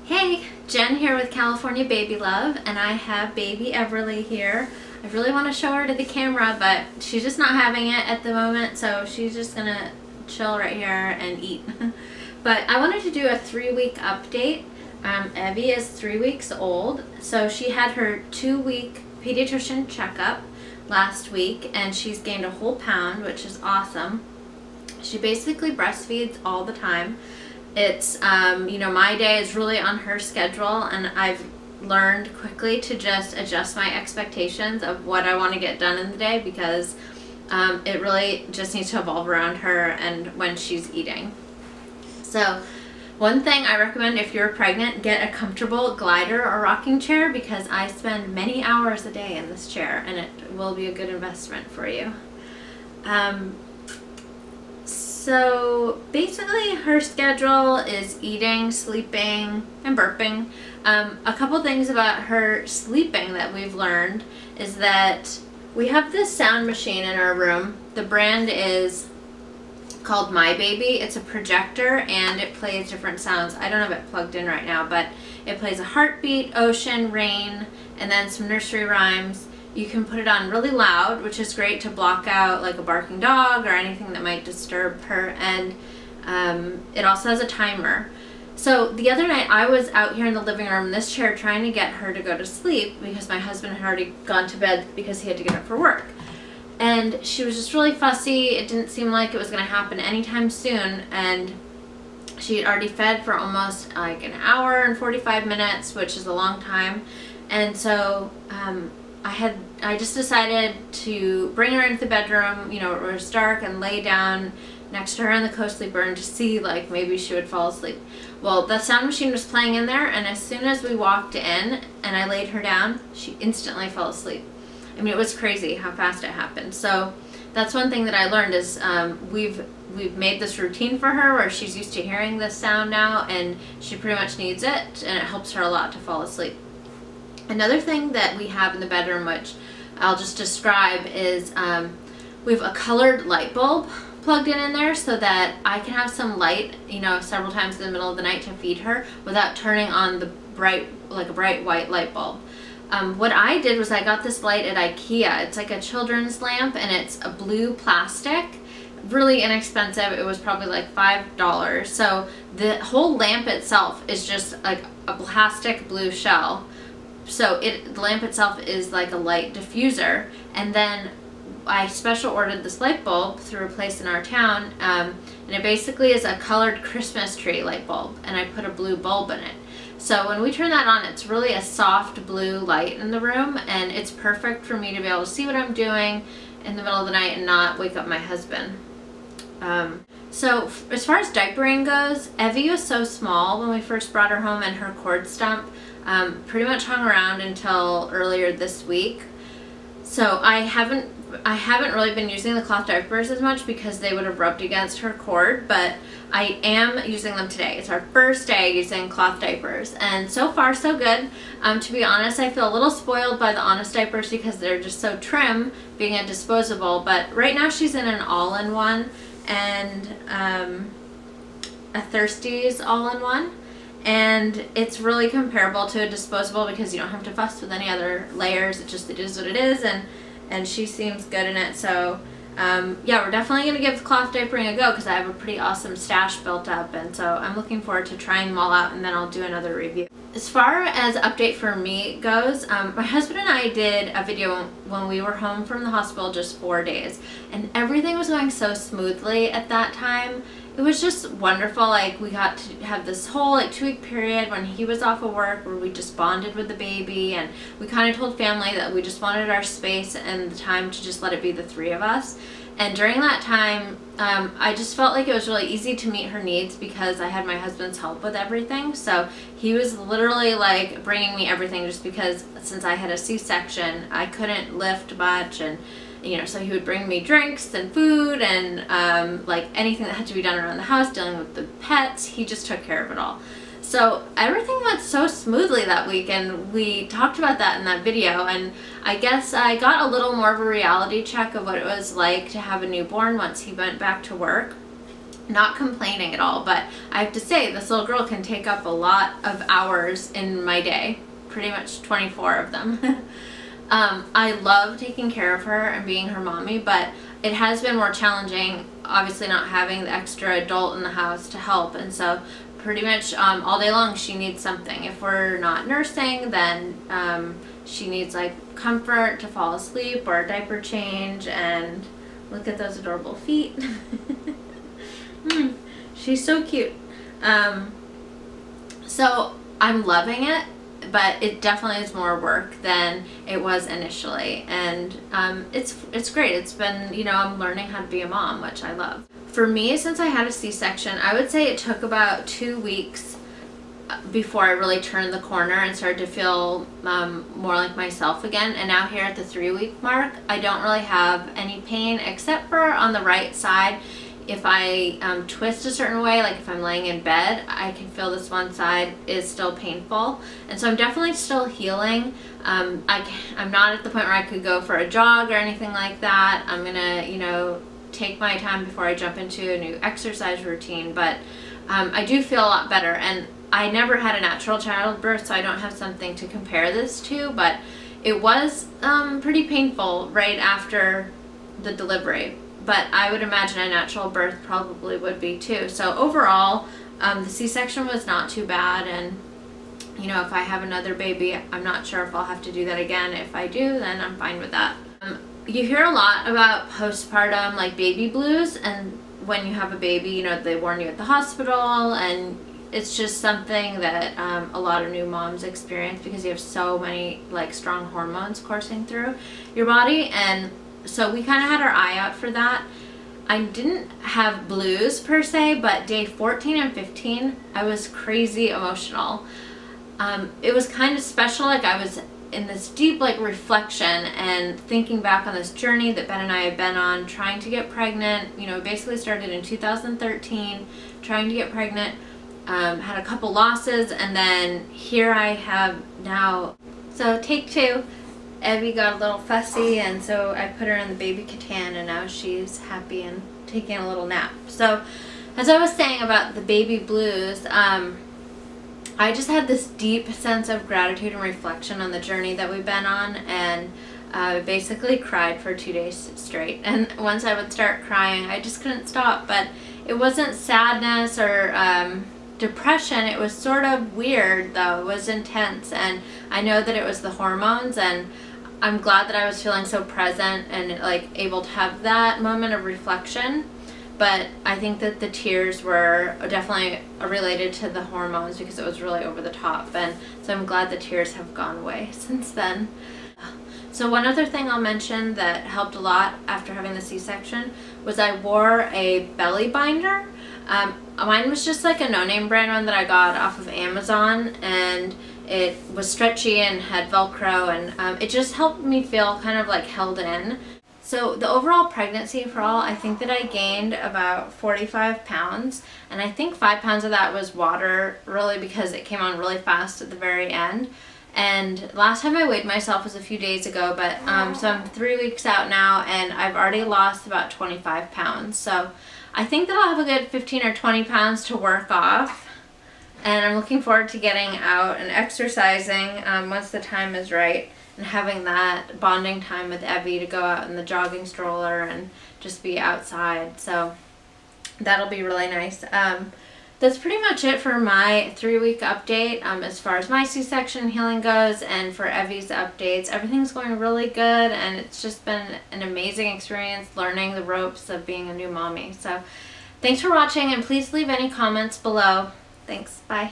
Hey, Jen here with CaliforniaBabyLove, and I have baby Everly here. I really want to show her to the camera, but she's just not having it at the moment, so she's just gonna chill right here and eat. But I wanted to do a 3-week update. Evie is 3 weeks old, so she had her 2-week pediatrician checkup last week, and she's gained a whole pound, which is awesome. She basically breastfeeds all the time. It's, you know, my day is really on her schedule, and I've learned quickly to just adjust my expectations of what I want to get done in the day, because it really just needs to evolve around her and when she's eating. So one thing I recommend if you're pregnant, get a comfortable glider or rocking chair, because I spend many hours a day in this chair and it will be a good investment for you. So basically her schedule is eating, sleeping, and burping. A couple things about her sleeping that we've learned is that we have this sound machine in our room. The brand is called My Baby. It's a projector and it plays different sounds. I don't have it plugged in right now, but it plays a heartbeat, ocean, rain, and then some nursery rhymes. You can put it on really loud, which is great to block out like a barking dog or anything that might disturb her, and it also has a timer. So the other night I was out here in the living room in this chair trying to get her to go to sleep because my husband had already gone to bed because he had to get up for work. And she was just really fussy. It didn't seem like it was going to happen anytime soon, and she had already fed for almost like an hour and 45 minutes, which is a long time. And so I just decided to bring her into the bedroom, you know, where it was dark, and lay down next to her in the co-sleeper and just see like maybe she would fall asleep. Well, the sound machine was playing in there, and as soon as we walked in and I laid her down, she instantly fell asleep. I mean, it was crazy how fast it happened. So that's one thing that I learned is we've made this routine for her where she's used to hearing this sound now, and she pretty much needs it, and it helps her a lot to fall asleep. Another thing that we have in the bedroom, which I'll just describe, is we have a colored light bulb plugged in there so that I can have some light, you know, several times in the middle of the night to feed her without turning on the bright, like a bright white light bulb. What I did was I got this light at IKEA. It's like a children's lamp, and it's a blue plastic. Really inexpensive. It was probably like $5. So the whole lamp itself is just like a plastic blue shell. So the lamp itself is like a light diffuser, and then I special ordered this light bulb through a place in our town, and it basically is a colored Christmas tree light bulb, and I put a blue bulb in it. So when we turn that on, it's really a soft blue light in the room, and it's perfect for me to be able to see what I'm doing in the middle of the night and not wake up my husband. So as far as diapering goes, Evie was so small when we first brought her home, and her cord stump pretty much hung around until earlier this week. So I haven't really been using the cloth diapers as much because they would have rubbed against her cord, but I am using them today. It's our first day using cloth diapers, and so far so good. To be honest, I feel a little spoiled by the Honest diapers because they're just so trim, being a disposable, but right now she's in an all-in-one and a Thirsties all-in-one. And it's really comparable to a disposable because you don't have to fuss with any other layers. It is what it is, and she seems good in it. So yeah, we're definitely going to give cloth diapering a go because I have a pretty awesome stash built up, and so I'm looking forward to trying them all out, and then I'll do another review. As far as update for me goes, my husband and I did a video when we were home from the hospital just 4 days, and everything was going so smoothly at that time. It was just wonderful. Like, we got to have this whole like 2-week period when he was off of work where we just bonded with the baby, and we kind of told family that we just wanted our space and the time to just let it be the 3 of us. And during that time, I just felt like it was really easy to meet her needs because I had my husband's help with everything. So he was literally like bringing me everything, just because since I had a C-section, I couldn't lift much, and you know, so he would bring me drinks and food and like anything that had to be done around the house, dealing with the pets. He just took care of it all. So everything went so smoothly that week, and we talked about that in that video, and I guess I got a little more of a reality check of what it was like to have a newborn once he went back to work. not complaining at all, but I have to say this little girl can take up a lot of hours in my day, pretty much 24 of them. I love taking care of her and being her mommy, but it has been more challenging, obviously not having the extra adult in the house to help, and so pretty much all day long she needs something. If we're not nursing, then she needs like comfort to fall asleep or a diaper change, and look at those adorable feet. She's so cute. So I'm loving it, but it definitely is more work than it was initially, and it's great. It's been, you know, I'm learning how to be a mom, which I love. For me, since I had a C-section, I would say it took about 2 weeks before I really turned the corner and started to feel more like myself again. And now here at the 3-week mark, I don't really have any pain except for on the right side. If I twist a certain way, like if I'm laying in bed, I can feel this one side is still painful. And so I'm definitely still healing. I'm not at the point where I could go for a jog or anything like that. I'm gonna, you know, take my time before I jump into a new exercise routine, but I do feel a lot better. And I never had a natural childbirth, so I don't have something to compare this to, but it was pretty painful right after the delivery. But I would imagine a natural birth probably would be too. So overall, the C-section was not too bad, and you know, if I have another baby, I'm not sure if I'll have to do that again. If I do, then I'm fine with that. You hear a lot about postpartum, like baby blues, and when you have a baby, you know, they warn you at the hospital, and it's just something that a lot of new moms experience because you have so many like strong hormones coursing through your body. And so we kind of had our eye out for that. I didn't have blues per se, but day 14 and 15, I was crazy emotional. It was kind of special, like I was in this deep like reflection and thinking back on this journey that Ben and I have been on, trying to get pregnant. You know, basically started in 2013, trying to get pregnant, had a couple losses, and then here I have now. So take 2. Evie got a little fussy, and so I put her in the baby Catan, and now she's happy and taking a little nap. So as I was saying about the baby blues, I just had this deep sense of gratitude and reflection on the journey that we've been on, and basically cried for 2 days straight. And once I would start crying, I just couldn't stop. But it wasn't sadness or depression. It was sort of weird though. It was intense, and I know that it was the hormones, and I'm glad that I was feeling so present and like able to have that moment of reflection. But I think that the tears were definitely related to the hormones because it was really over the top, and so I'm glad the tears have gone away since then. So one other thing I'll mention that helped a lot after having the C-section was I wore a belly binder. Mine was just like a no-name brand one that I got off of Amazon, and it was stretchy and had Velcro, and it just helped me feel kind of like held in. So the overall pregnancy for all, I think that I gained about 45 pounds, and I think 5 pounds of that was water, really, because it came on really fast at the very end. And last time I weighed myself was a few days ago, but so I'm 3 weeks out now, and I've already lost about 25 pounds. So I think that I'll have a good 15 or 20 pounds to work off, and I'm looking forward to getting out and exercising once the time is right, and having that bonding time with Evie to go out in the jogging stroller and just be outside. So that'll be really nice. That's pretty much it for my 3-week update as far as my C-section healing goes, and for Evie's updates. Everything's going really good, and it's just been an amazing experience learning the ropes of being a new mommy. So thanks for watching, and please leave any comments below. Thanks. Bye.